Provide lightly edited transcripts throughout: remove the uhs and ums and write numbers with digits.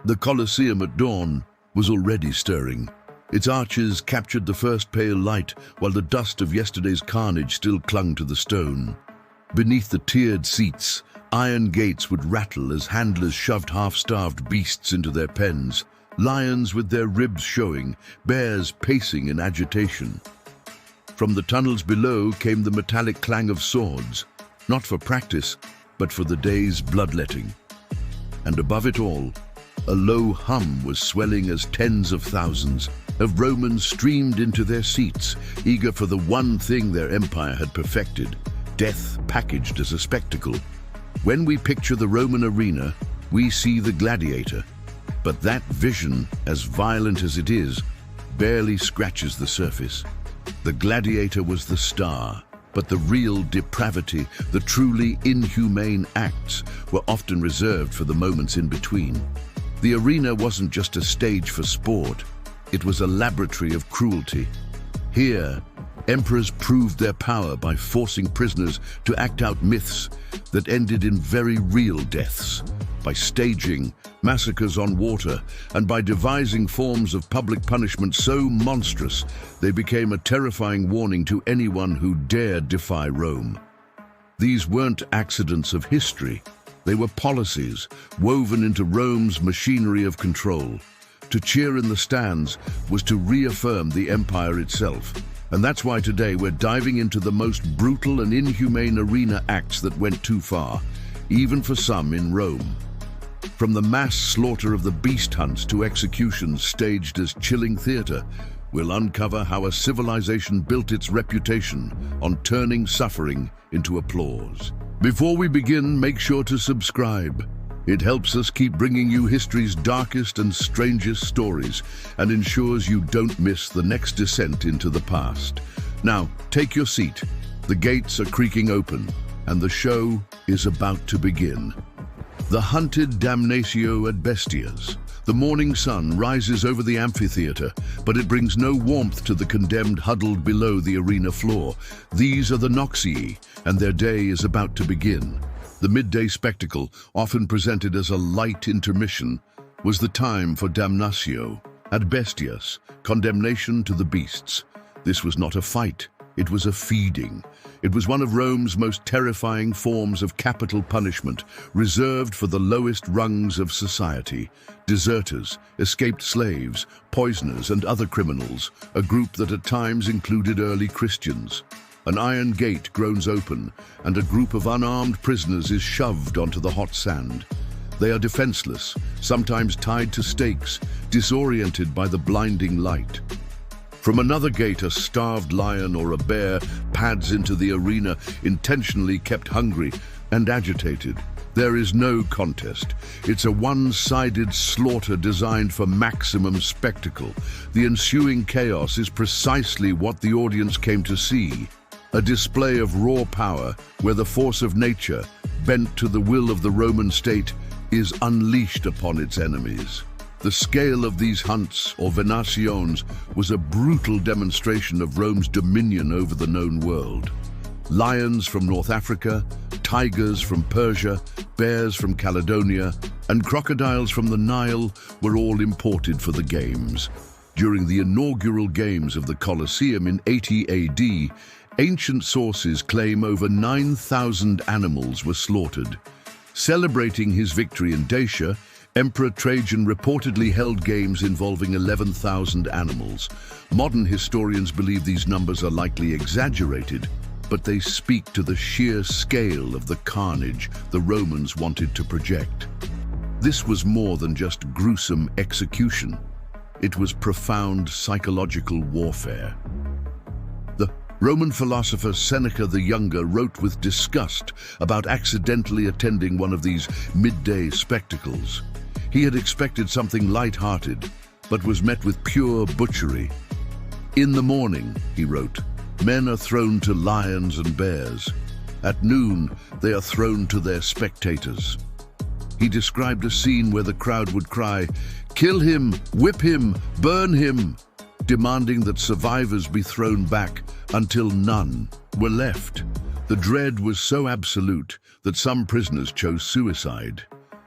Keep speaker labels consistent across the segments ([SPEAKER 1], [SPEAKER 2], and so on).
[SPEAKER 1] The Colosseum at dawn was already stirring. Its arches captured the first pale light, while the dust of yesterday's carnage still clung to the stone. Beneath the tiered seats, iron gates would rattle as handlers shoved half-starved beasts into their pens, lions with their ribs showing, bears pacing in agitation. From the tunnels below came the metallic clang of swords, not for practice, but for the day's bloodletting. And above it all, a low hum was swelling as tens of thousands of Romans streamed into their seats, eager for the one thing their empire had perfected, death packaged as a spectacle. When we picture the Roman arena, we see the gladiator, but that vision, as violent as it is, barely scratches the surface. The gladiator was the star, but the real depravity, the truly inhumane acts, were often reserved for the moments in between. The arena wasn't just a stage for sport, it was a laboratory of cruelty. Here, emperors proved their power by forcing prisoners to act out myths that ended in very real deaths, by staging massacres on water, and by devising forms of public punishment so monstrous they became a terrifying warning to anyone who dared defy Rome. These weren't accidents of history. They were policies woven into Rome's machinery of control. To cheer in the stands was to reaffirm the empire itself. And that's why today we're diving into the most brutal and inhumane arena acts that went too far, even for some in Rome. From the mass slaughter of the beast hunts to executions staged as chilling theater, we'll uncover how a civilization built its reputation on turning suffering into applause. Before we begin, make sure to subscribe. It helps us keep bringing you history's darkest and strangest stories and ensures you don't miss the next descent into the past. Now, take your seat. The gates are creaking open, and the show is about to begin. The hunted damnatio at bestias. The morning sun rises over the amphitheater, but it brings no warmth to the condemned huddled below the arena floor. These are the naumachiae, and their day is about to begin. The midday spectacle, often presented as a light intermission, was the time for damnatio, at bestias, condemnation to the beasts. This was not a fight, it was a feeding. It was one of Rome's most terrifying forms of capital punishment, reserved for the lowest rungs of society: deserters, escaped slaves, poisoners, and other criminals, a group that at times included early Christians. An iron gate groans open, and a group of unarmed prisoners is shoved onto the hot sand. They are defenseless, sometimes tied to stakes, disoriented by the blinding light. From another gate, a starved lion or a bear pads into the arena, intentionally kept hungry and agitated. There is no contest. It's a one-sided slaughter designed for maximum spectacle. The ensuing chaos is precisely what the audience came to see. A display of raw power where the force of nature, bent to the will of the Roman state, is unleashed upon its enemies. The scale of these hunts, or venations, was a brutal demonstration of Rome's dominion over the known world. Lions from North Africa, tigers from Persia, bears from Caledonia, and crocodiles from the Nile were all imported for the games. During the inaugural games of the Colosseum in 80 AD, ancient sources claim over 9,000 animals were slaughtered. Celebrating his victory in Dacia, Emperor Trajan reportedly held games involving 11,000 animals. Modern historians believe these numbers are likely exaggerated, but they speak to the sheer scale of the carnage the Romans wanted to project. This was more than just gruesome execution. It was profound psychological warfare. The Roman philosopher Seneca the Younger wrote with disgust about accidentally attending one of these midday spectacles. He had expected something light-hearted, but was met with pure butchery. "In the morning," he wrote, "men are thrown to lions and bears. At noon, they are thrown to their spectators." He described a scene where the crowd would cry, "Kill him, whip him, burn him," demanding that survivors be thrown back until none were left. The dread was so absolute that some prisoners chose suicide.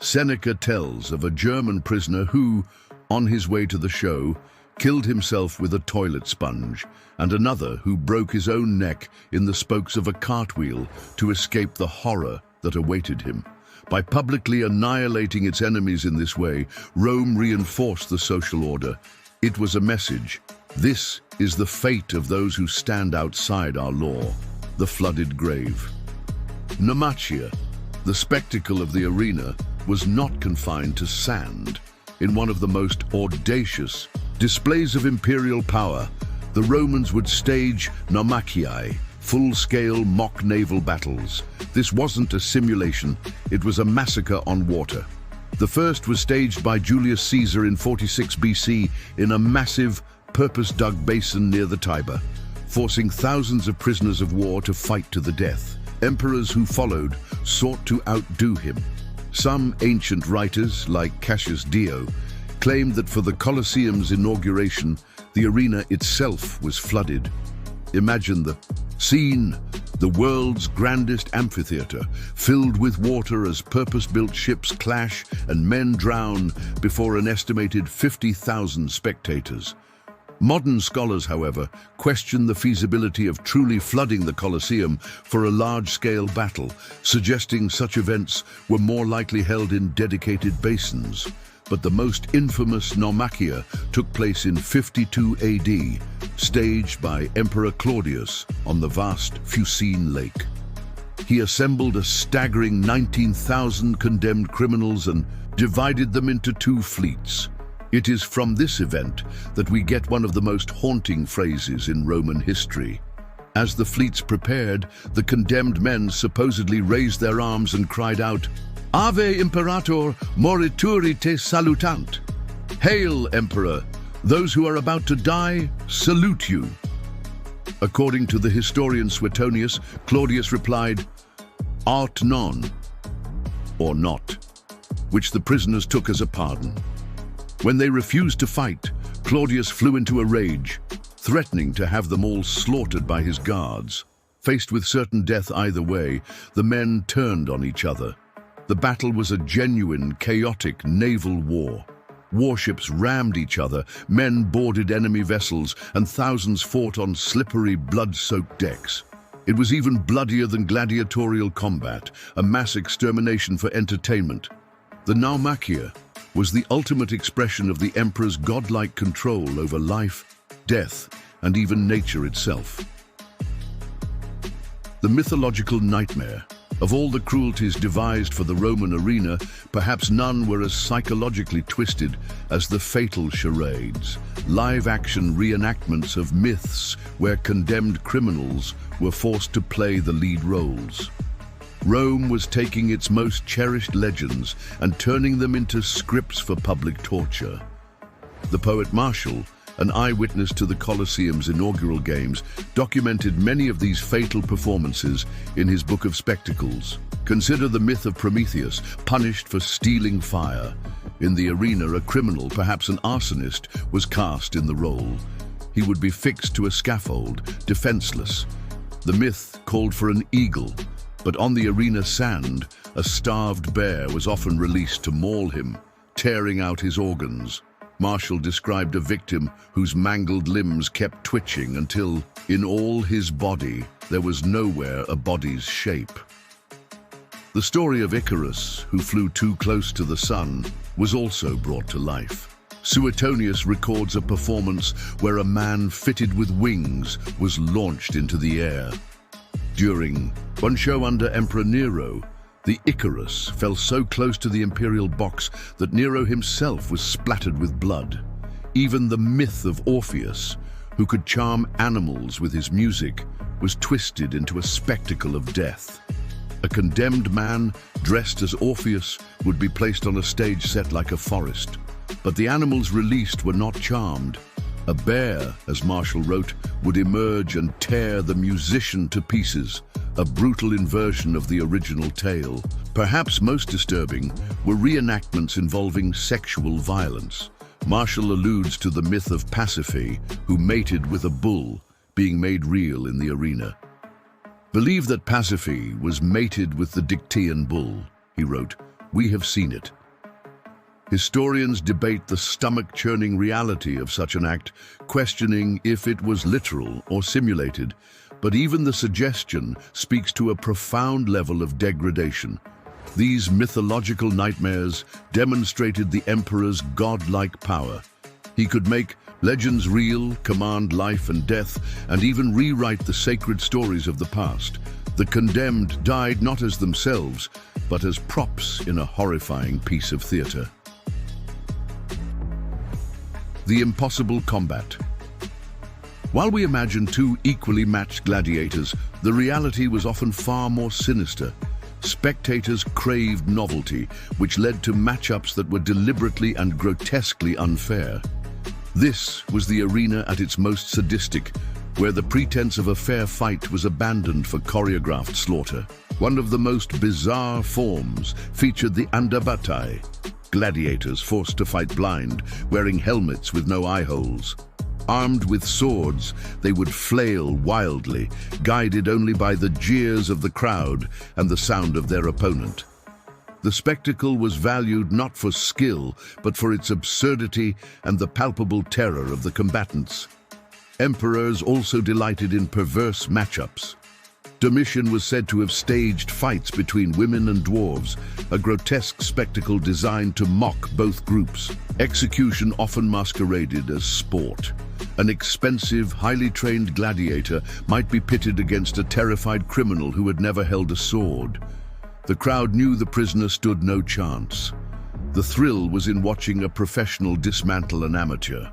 [SPEAKER 1] Seneca tells of a German prisoner who, on his way to the show, killed himself with a toilet sponge, and another who broke his own neck in the spokes of a cartwheel to escape the horror that awaited him. By publicly annihilating its enemies in this way, Rome reinforced the social order. It was a message. This is the fate of those who stand outside our law, the flooded grave. Naumachiae, the spectacle of the arena, was not confined to sand. In one of the most audacious displays of imperial power, the Romans would stage naumachiae, full-scale mock naval battles. This wasn't a simulation, it was a massacre on water. The first was staged by Julius Caesar in 46 BC in a massive, purpose-dug basin near the Tiber, forcing thousands of prisoners of war to fight to the death. Emperors who followed sought to outdo him. Some ancient writers, like Cassius Dio, claimed that for the Colosseum's inauguration, the arena itself was flooded. Imagine the scene, the world's grandest amphitheater, filled with water as purpose-built ships clash and men drown before an estimated 50,000 spectators. Modern scholars, however, question the feasibility of truly flooding the Colosseum for a large-scale battle, suggesting such events were more likely held in dedicated basins. But the most infamous naumachiae took place in 52 AD, staged by Emperor Claudius on the vast Fucine Lake. He assembled a staggering 19,000 condemned criminals and divided them into two fleets. It is from this event that we get one of the most haunting phrases in Roman history. As the fleets prepared, the condemned men supposedly raised their arms and cried out, "Ave Imperator, morituri te salutant." Hail, Emperor! Those who are about to die salute you. According to the historian Suetonius, Claudius replied, "Art non," or not, which the prisoners took as a pardon. When they refused to fight, Claudius flew into a rage, threatening to have them all slaughtered by his guards. Faced with certain death either way, the men turned on each other. The battle was a genuine, chaotic naval war. Warships rammed each other, men boarded enemy vessels, and thousands fought on slippery, blood-soaked decks. It was even bloodier than gladiatorial combat, a mass extermination for entertainment. The naumachiae was the ultimate expression of the emperor's godlike control over life, death, and even nature itself. The mythological nightmare. Of all the cruelties devised for the Roman arena, perhaps none were as psychologically twisted as the fatal charades, live-action reenactments of myths where condemned criminals were forced to play the lead roles. Rome was taking its most cherished legends and turning them into scripts for public torture. The poet Martial, an eyewitness to the Colosseum's inaugural games, documented many of these fatal performances in his Book of Spectacles. Consider the myth of Prometheus, punished for stealing fire. In the arena, a criminal, perhaps an arsonist, was cast in the role. He would be fixed to a scaffold, defenseless. The myth called for an eagle, but on the arena sand, a starved bear was often released to maul him, tearing out his organs. Martial described a victim whose mangled limbs kept twitching until, in all his body, there was nowhere a body's shape. The story of Icarus, who flew too close to the sun, was also brought to life. Suetonius records a performance where a man fitted with wings was launched into the air. During one show under Emperor Nero, the Icarus fell so close to the imperial box that Nero himself was splattered with blood. Even the myth of Orpheus, who could charm animals with his music, was twisted into a spectacle of death. A condemned man, dressed as Orpheus, would be placed on a stage set like a forest. But the animals released were not charmed. A bear, as Martial wrote, would emerge and tear the musician to pieces, a brutal inversion of the original tale. Perhaps most disturbing were reenactments involving sexual violence. Martial alludes to the myth of Pasiphae, who mated with a bull, being made real in the arena. "Believe that Pasiphae was mated with the Dictaean bull," he wrote. "We have seen it. Historians debate the stomach-churning reality of such an act, questioning if it was literal or simulated. But even the suggestion speaks to a profound level of degradation. These mythological nightmares demonstrated the emperor's godlike power. He could make legends real, command life and death, and even rewrite the sacred stories of the past. The condemned died not as themselves, but as props in a horrifying piece of theater. The impossible combat. While we imagine two equally matched gladiators, the reality was often far more sinister. Spectators craved novelty, which led to matchups that were deliberately and grotesquely unfair. This was the arena at its most sadistic, where the pretense of a fair fight was abandoned for choreographed slaughter. One of the most bizarre forms featured the damnatio, gladiators forced to fight blind, wearing helmets with no eye holes. Armed with swords, they would flail wildly, guided only by the jeers of the crowd and the sound of their opponent. The spectacle was valued not for skill, but for its absurdity and the palpable terror of the combatants. Emperors also delighted in perverse matchups. Domitian was said to have staged fights between women and dwarves, a grotesque spectacle designed to mock both groups. Execution often masqueraded as sport. An expensive, highly trained gladiator might be pitted against a terrified criminal who had never held a sword. The crowd knew the prisoner stood no chance. The thrill was in watching a professional dismantle an amateur.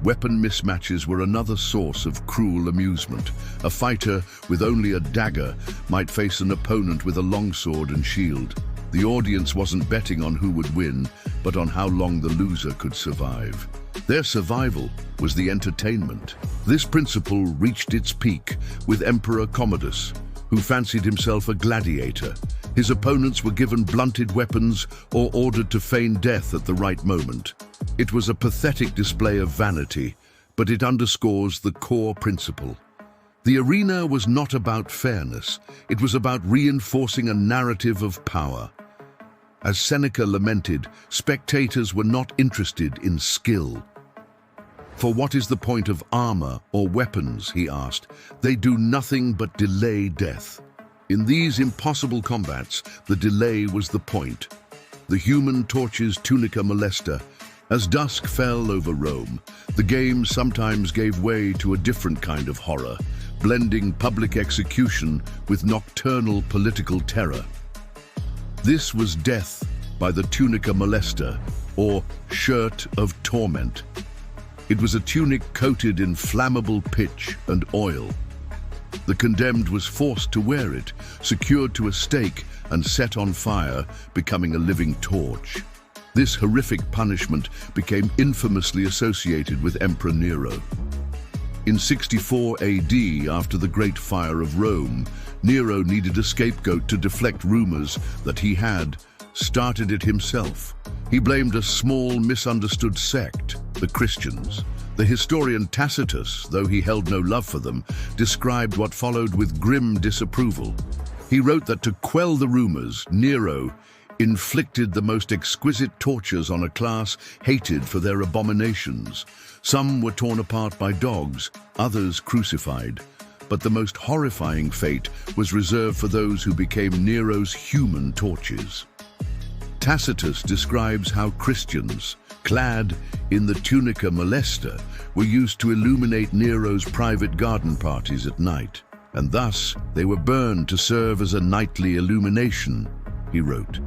[SPEAKER 1] Weapon mismatches were another source of cruel amusement. A fighter with only a dagger might face an opponent with a longsword and shield. The audience wasn't betting on who would win, but on how long the loser could survive. Their survival was the entertainment. This principle reached its peak with Emperor Commodus, who fancied himself a gladiator. His opponents were given blunted weapons or ordered to feign death at the right moment. It was a pathetic display of vanity, but it underscores the core principle. The arena was not about fairness. It was about reinforcing a narrative of power. As Seneca lamented, spectators were not interested in skill. For what is the point of armor or weapons, he asked. They do nothing but delay death. In these impossible combats, the delay was the point. The Human Torch's tunica molesta. As dusk fell over Rome, the game sometimes gave way to a different kind of horror, blending public execution with nocturnal political terror. This was death by the tunica molesta, or shirt of torment. It was a tunic coated in flammable pitch and oil. The condemned was forced to wear it, secured to a stake and set on fire, becoming a living torch. This horrific punishment became infamously associated with Emperor Nero. In 64 AD, after the Great Fire of Rome, Nero needed a scapegoat to deflect rumors that he had started it himself. He blamed a small, misunderstood sect, the Christians. The historian Tacitus, though he held no love for them, described what followed with grim disapproval. He wrote that to quell the rumors, Nero inflicted the most exquisite tortures on a class hated for their abominations. Some were torn apart by dogs, others crucified. But the most horrifying fate was reserved for those who became Nero's human torches. Tacitus describes how Christians, clad in the tunica molesta, were used to illuminate Nero's private garden parties at night, and thus they were burned to serve as a nightly illumination, he wrote.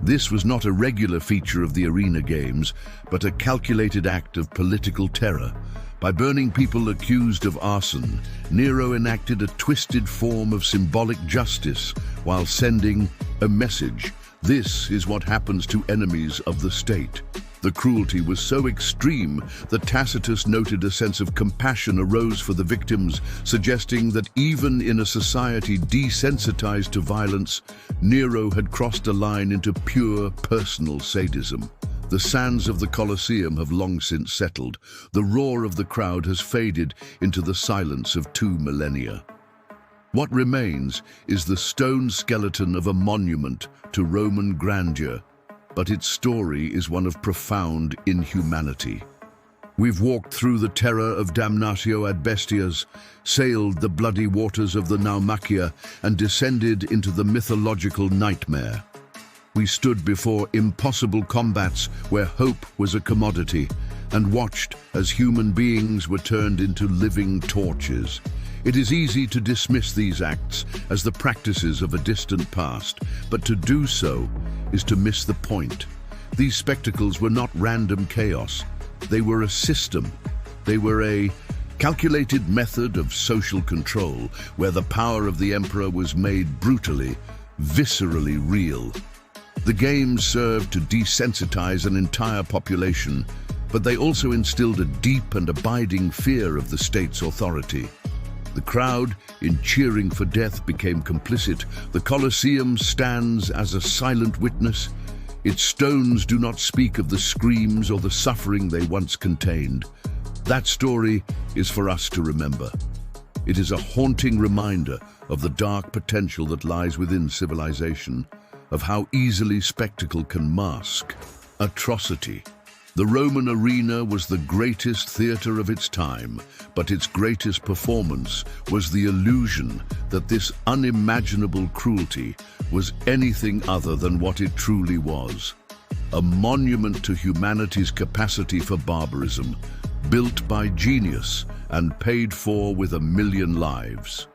[SPEAKER 1] This was not a regular feature of the arena games, but a calculated act of political terror. By burning people accused of arson, Nero enacted a twisted form of symbolic justice while sending a message. This is what happens to enemies of the state. The cruelty was so extreme that Tacitus noted a sense of compassion arose for the victims, suggesting that even in a society desensitized to violence, Nero had crossed a line into pure personal sadism. The sands of the Colosseum have long since settled. The roar of the crowd has faded into the silence of 2 millennia. What remains is the stone skeleton of a monument to Roman grandeur, but its story is one of profound inhumanity. We've walked through the terror of damnatio ad bestias, sailed the bloody waters of the naumachiae, and descended into the mythological nightmare. We stood before impossible combats where hope was a commodity, and watched as human beings were turned into living torches. It is easy to dismiss these acts as the practices of a distant past, but to do so is to miss the point. These spectacles were not random chaos. They were a system. They were a calculated method of social control where the power of the emperor was made brutally, viscerally real. The games served to desensitize an entire population, but they also instilled a deep and abiding fear of the state's authority. The crowd, in cheering for death, became complicit. The Colosseum stands as a silent witness. Its stones do not speak of the screams or the suffering they once contained. That story is for us to remember. It is a haunting reminder of the dark potential that lies within civilization, of how easily spectacle can mask atrocity. The Roman arena was the greatest theater of its time, but its greatest performance was the illusion that this unimaginable cruelty was anything other than what it truly was. A monument to humanity's capacity for barbarism, built by genius and paid for with 1,000,000 lives.